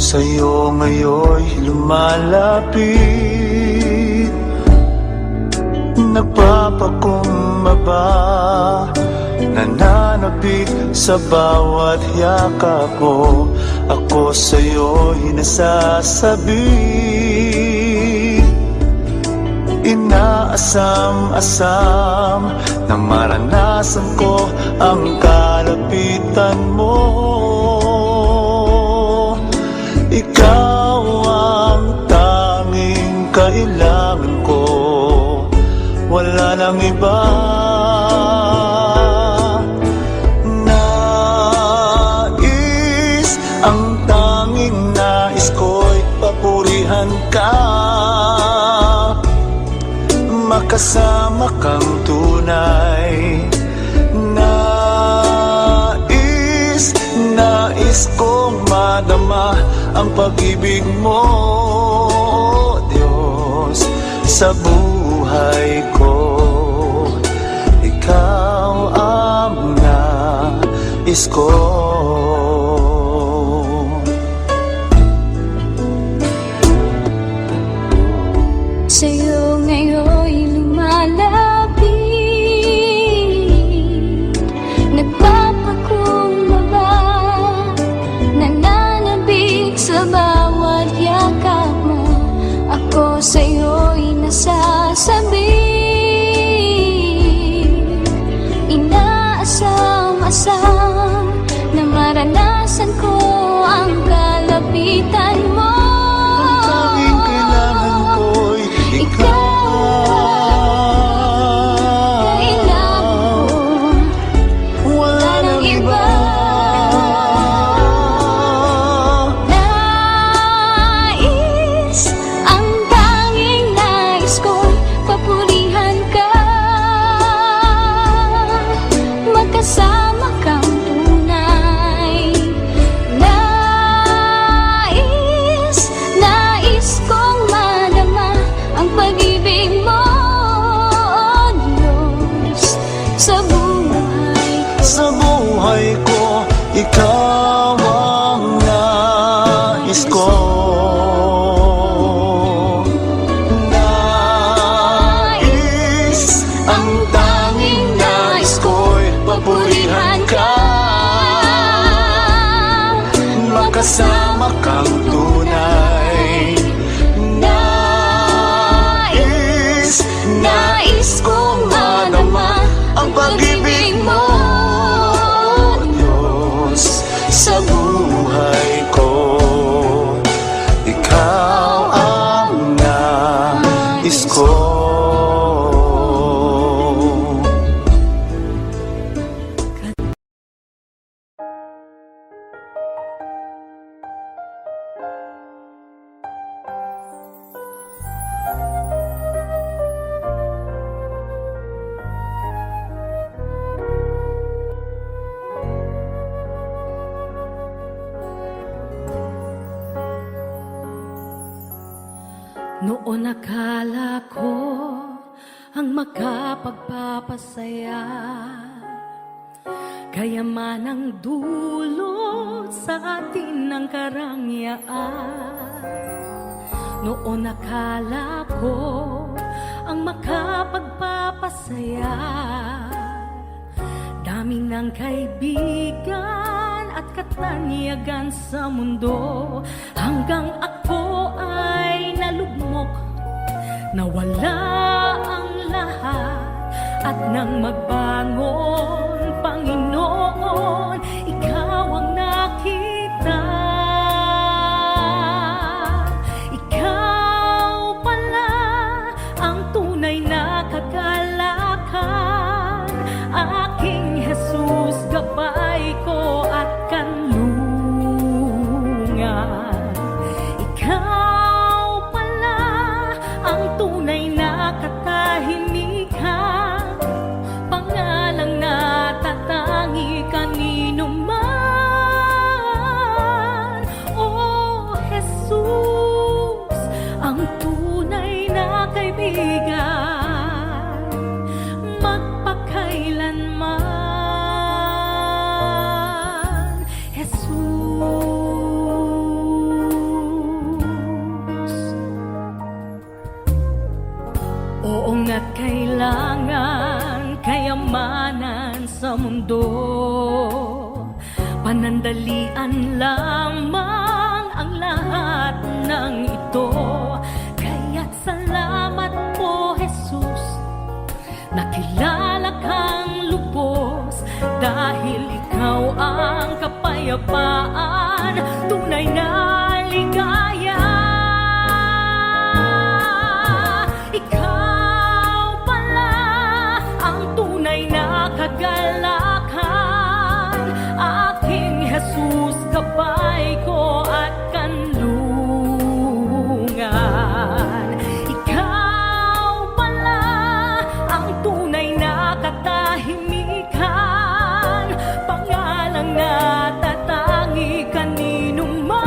sa'yo ngayon'y lumalapit. Nagpapakumbaba, nananabik sa bawat yakap mo. Ako sa'yo'y nasasabi, inaasam-asam na maranasan ko ang kalapitan mo. Ikaw ang tanging kailangan ko, wala nang iba. Ang tanging nais ko'y papurihan ka, makasama kang tunay. Nais kong madama ang pag-ibig mo, Diyos, sa buhay ko. Ikaw ang nais ko. Sa'yo ngayon'y lumalapit, nagpapakumbaba, nananabik sa bawat yakap mo. Ako sa'yo'y nasasabi, inaasam-asam na maranasan ko ang kalapitan mo. Sa buhay ko, ikaw ang nais ko. Ang tanging nais ko'y papurihan ka, makasama kang tunay. Nais kong madama ang pag-ibig mo, Diyos, sa buhay ko. Ikaw ang nais ko. Noon akala ko ang makapagpapasaya, kayaman ang dulot sa atin ng karangyaan. Noon akala ko ang makapagpapasaya, dami ng kaibigan at katanyagan sa mundo, hanggang ako ay nalugmok, nawala ang lahat. At nang magbangon, Panginoon, ikaw ang nakita. Ikaw pala ang tunay na kagalakan, aking Jesus, gabay ko at kanlungan. Ikaw pala ang tunay na katahimikan, pangalang natatangi kanino Panandalian lamang ang lahat ng ito. Kaya't salamat po, Jesus, nakilala kang lubos. Dahil ikaw ang kapayapaan, tunay na ligaya. Ikaw pala ang tunay na kagalakan, aking Jesus, gabay ko at kanlungan. Ikaw pala ang tunay na katahimikan, pangalang natatangi kanino man.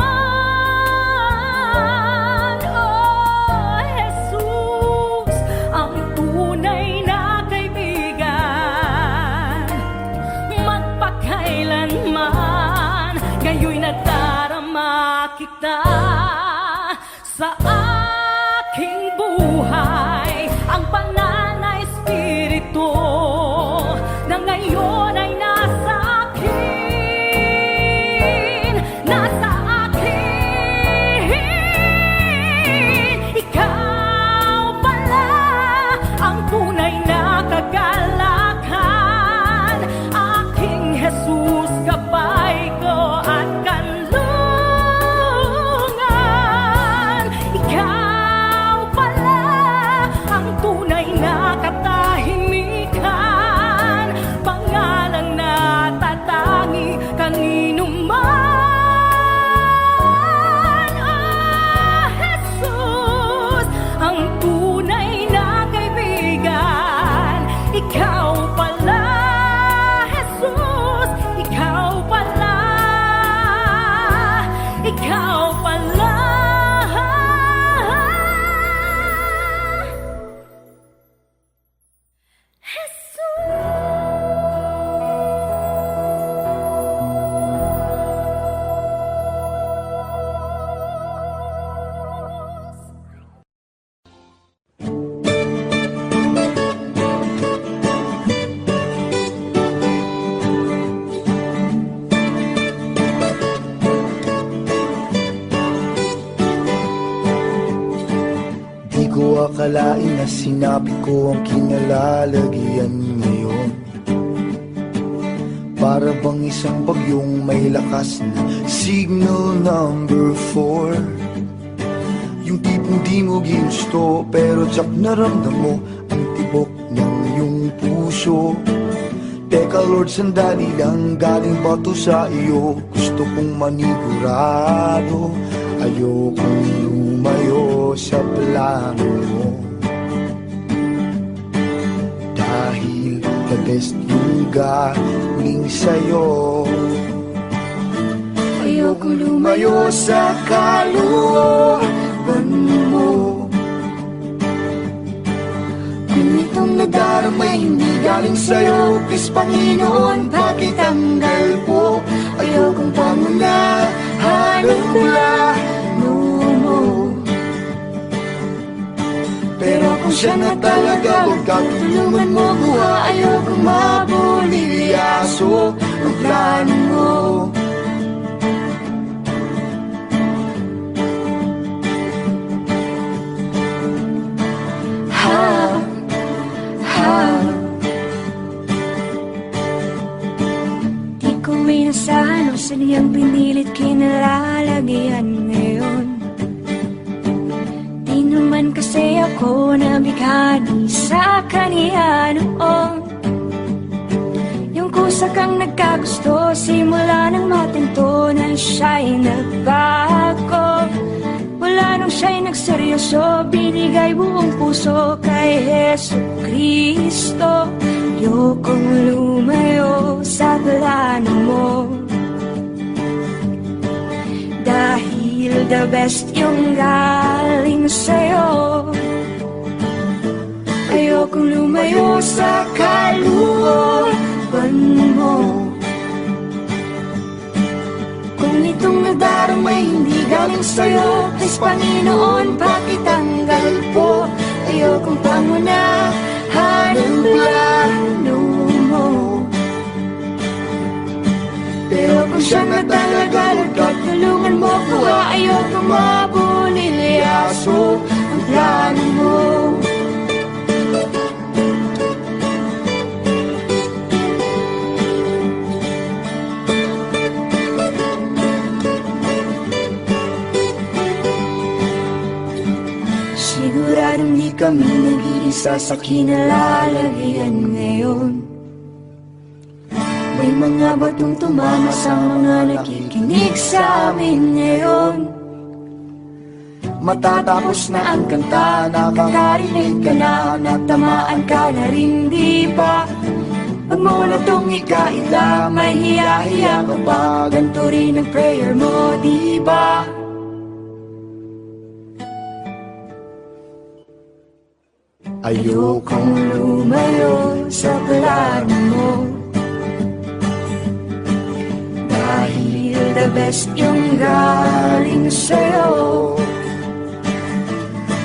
Oh, Jesus, ang tunay na kaibigan, magpakailanman, ngayon nadarama kita sa aking buhay. Ang banal na Espiritu na ngayon ay nasa akin, nasa akin. Ikaw pala ang tunay na kagalakan, aking Jesus, gabay ko at kanlungan. Ikaw pala ang tunay na katahimikan, pangalang natatangi kanino man. Ah, Jesus, ang tunay na kaibigan, ikaw pala, Jesus, ikaw pala, ikaw pala. Di ko akalain na sinabi ko ang kinalalagyan ngayon. Para bang isang bagyong may lakas na signal number 4. Yung tipong di mo ginusto pero tsak naramdam mo ang tibok ng iyong puso. Teka Lord, sandali lang, galing ba to sa iyo? Gusto kong manigurado, ayokong lumayo sa plano mo. Dahil the best yung galing sa'yo. Ayokong lumayo sa kalooban mo. Kung itong nadaramay hindi galing sa'yo, please Panginoon, pakitanggal po. Ayokong pangunahan ang plano mo. Pero kung siya na talaga, huwag ka tulungan mo buha. Ayokong mabulilyaso ang plano mo. Di ko inasahan o sadyang pinilit kinalalagyan ngayon. Di naman kasi ako nabighani sa kaniya noon. Yung kusa kang nagkagusto, simula nang matinto na siya'y nagbago. Wala nung siya'y nagseryoso, binigay buong puso kay Jesu Kristo. Ayokong lumayo sa plano mo, dahil the best yung galing sa'yo. Ayokong lumayo sa kalooban mo. Kung itong nadaramay hindi galing sa'yo, please Panginoon, pakitanggal po. Ayokong pangunahan ang plano mo. Pero kung siya na talaga, Lord God, tulungan mo ko. Ayoko mabulilyaso ang plano mo. Siguradong di kami nag-iisa sa kinalalagyan ngayon. May mga batong tumama sa mga nakikinig sa amin ngayon. Matatapos na ang kanta, nakakarinig ka na, natamaan ka na rin, di ba? Pag mo na tong ikaila, may hiya-hiya ka pa. Ganito rin ang prayer mo, di ba? Ayokong Lumayo sa plano mo, dahil the best yung galing sa'yo.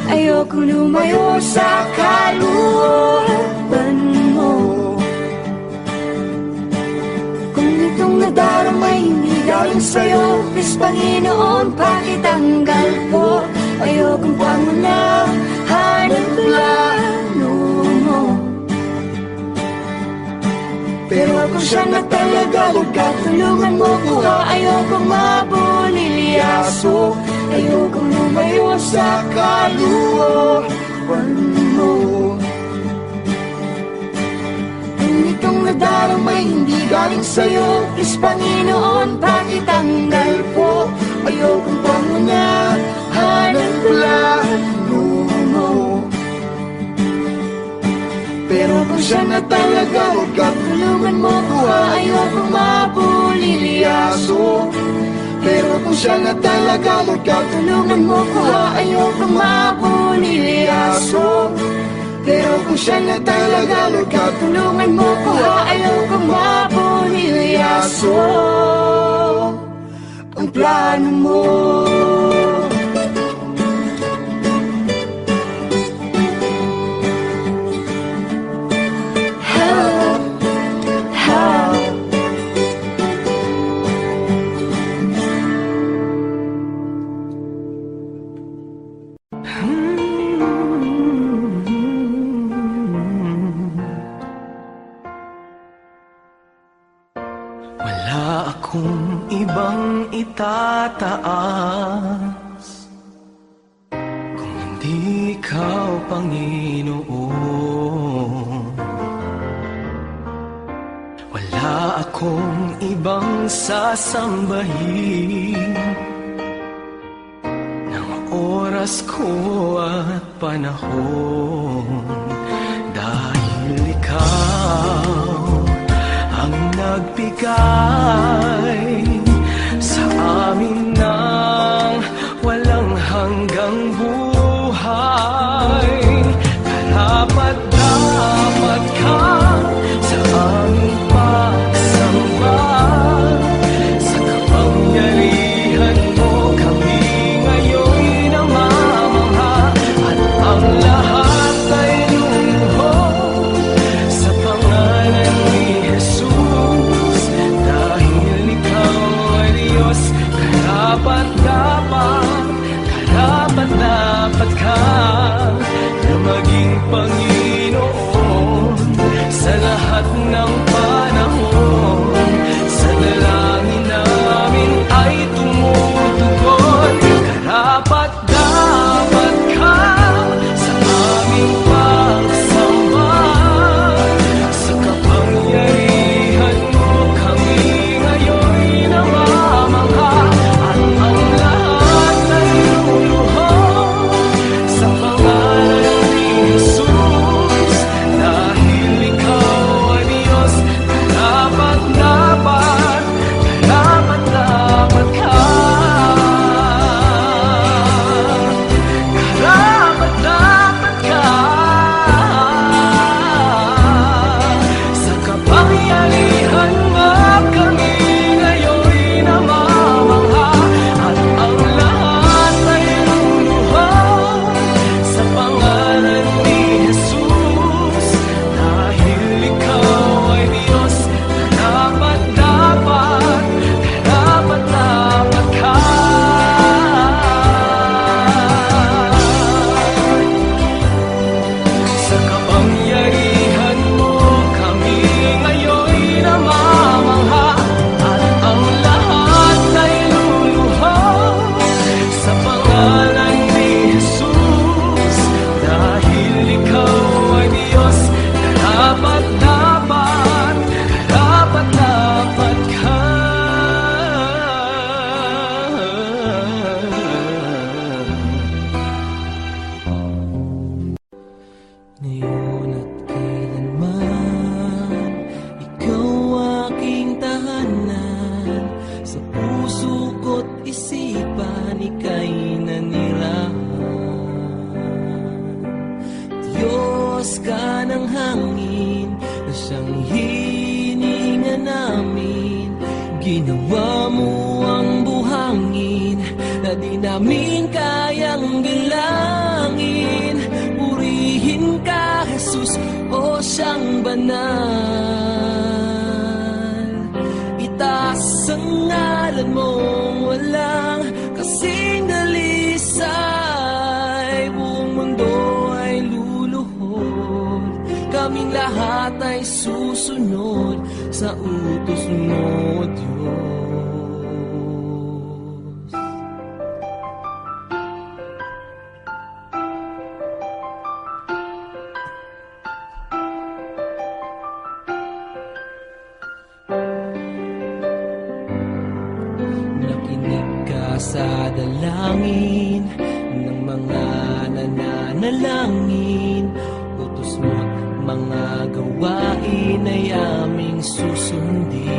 Ayokong lumayo sa kalooban mo. Kung itong nadaramay hindi galing sa'yo, please Panginoon, pakitanggal po. Ayokong pangunahan ang plano mo. Pero kung siya na talaga, Lord God, Tulungan mo ko, ayokong mabulilyaso. Ayokong lumayo sa kalooban mo. Kung itong nadaramay hindi galing sa'yo, please Panginoon, pakitanggal po. Ayokong pangunahan ang plano mo. Pero kung siya na talaga, Lord God, Tulungan mo ko, ayokong mabulilyaso. pero kung siya na talaga, Lord God, Tulungan mo ko, ayokong mabulilyaso. pero kung siya na talaga, Lord God, Tulungan mo ko, ayokong mabulilyaso ang plano mo. Wala akong ibang itataas kung hindi ikaw, Panginoon. Wala akong ibang sasambahin ng oras ko at panahon, dahil ikaw ang nagbigay sa amin ng walang hanggang buhay. Karapat-dapat ka sa aming pagsamba. Sa kapangyarihan mo kami ngayon'y namamangha, at ang lahat ay lumuhod sa pangalan ni Jesus. Dahil ikaw ay Diyos, karapat-dapat ka na maging Panginoon sa lahat ng panahon. Sa dalangin namin ay tumutugon. Karapat-dapat ka sa aming pagsamba. Sa kapangyarihan mo kami ngayon'y namamangha, at ang lahat ay luluhod sa pangalan ni Jesus. Dahil ikaw ay Diyos, karapat-dapat ka puso ko't isipan, ika'y nanirahan. Diyos ka ng hangin na siyang hininga namin. Ginawa mo ang buhangin na di namin kayang bilangin. Purihin ka, Jesus, o siyang banal. Itaas ang ngalan mong walang kasing dalisay. Buong mundo ay luluhod, kaming lahat ay susunod sa utos mo, Diyos. Nakinig ka sa dalangin ng mga nananalangin. Utos mo't mga gawain ay aming susundin.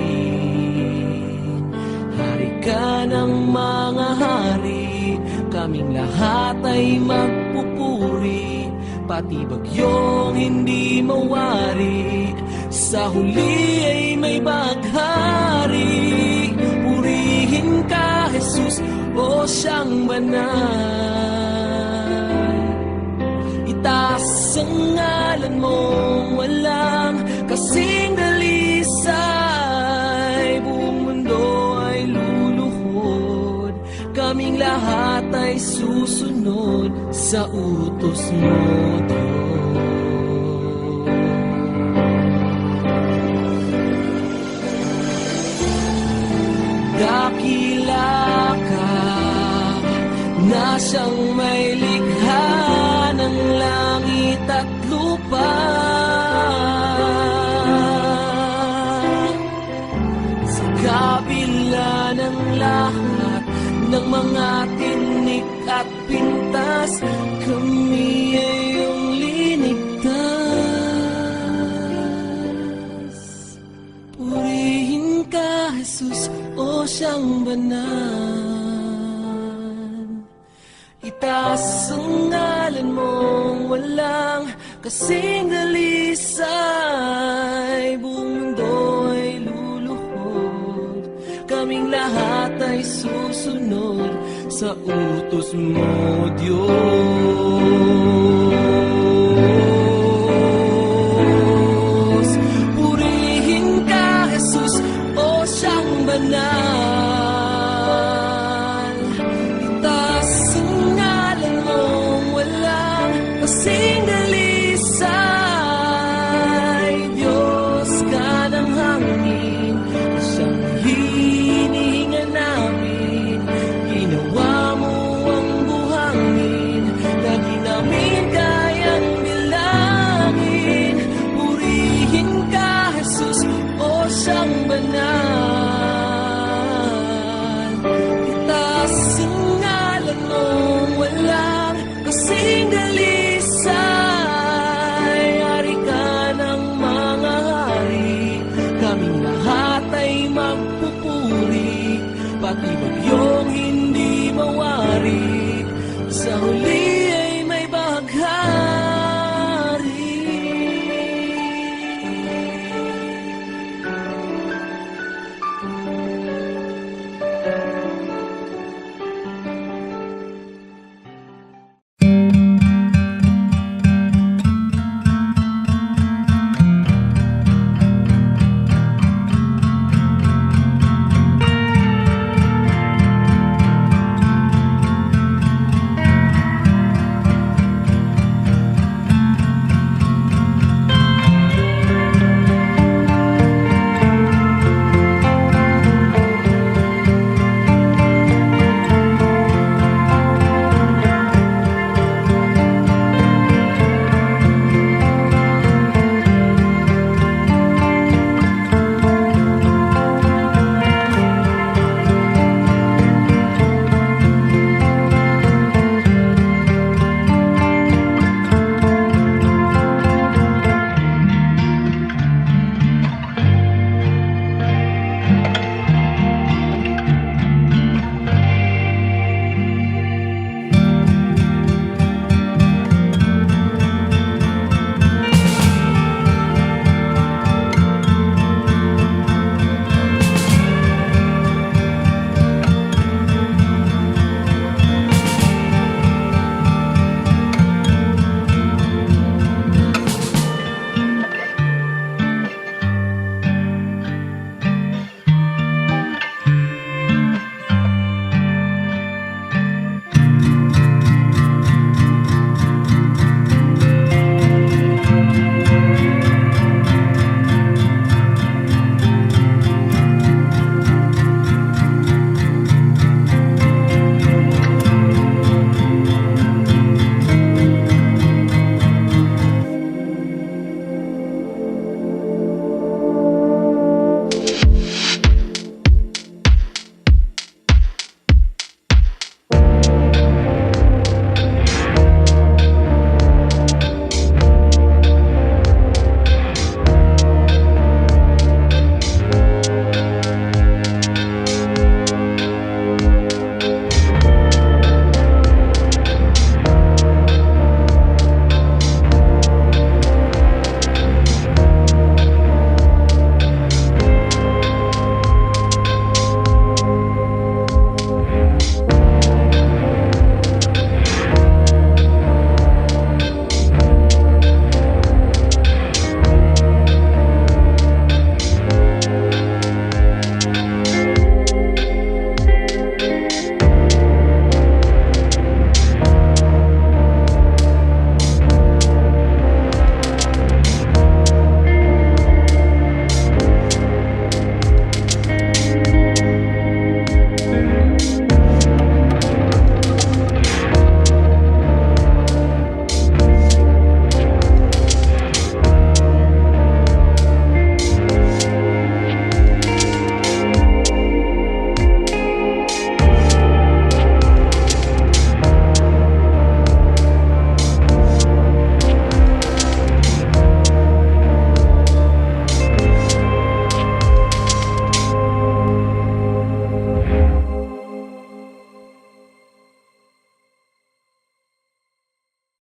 Hari ka ng mga hari, kaming lahat ay magpupuri. Pati bagyong hindi mawari, sa huli ay may baghari. Purihin ka, Jesus, o siyang banal. Itaas ang ngalan mong walang kasing dalisay. Buong mundo ay luluhod, kaming lahat ay susunod sa utos mo, Diyos. Dakila ka na siyang may likha ng langit at lupa. Sa kabila ng lahat ng mga tinik at pintas, kami ay iyong linigtas. Purihin ka, Jesus, o siyang banal. Itaas ang ngalan mong walang kasing dalisay. Buong mundo ay luluhod, kaming lahat ay susunod sa utos mo, Diyos. Purihin ka, Jesus, o siyang banal. Itaas ang ngalan mong walang kasing dalisay. Diyos ka ng hangin na siyang hinihinga namin. Ginawa mo ang buhangin na di namin kayang bilangin. Purihin ka, Jesus, o siyang banal. Itaas ang ngalan mong walang kasing dalisay. Hari ka ng mga hari, kaming lahat ay magpupuri. Pati bagyong hindi mawari,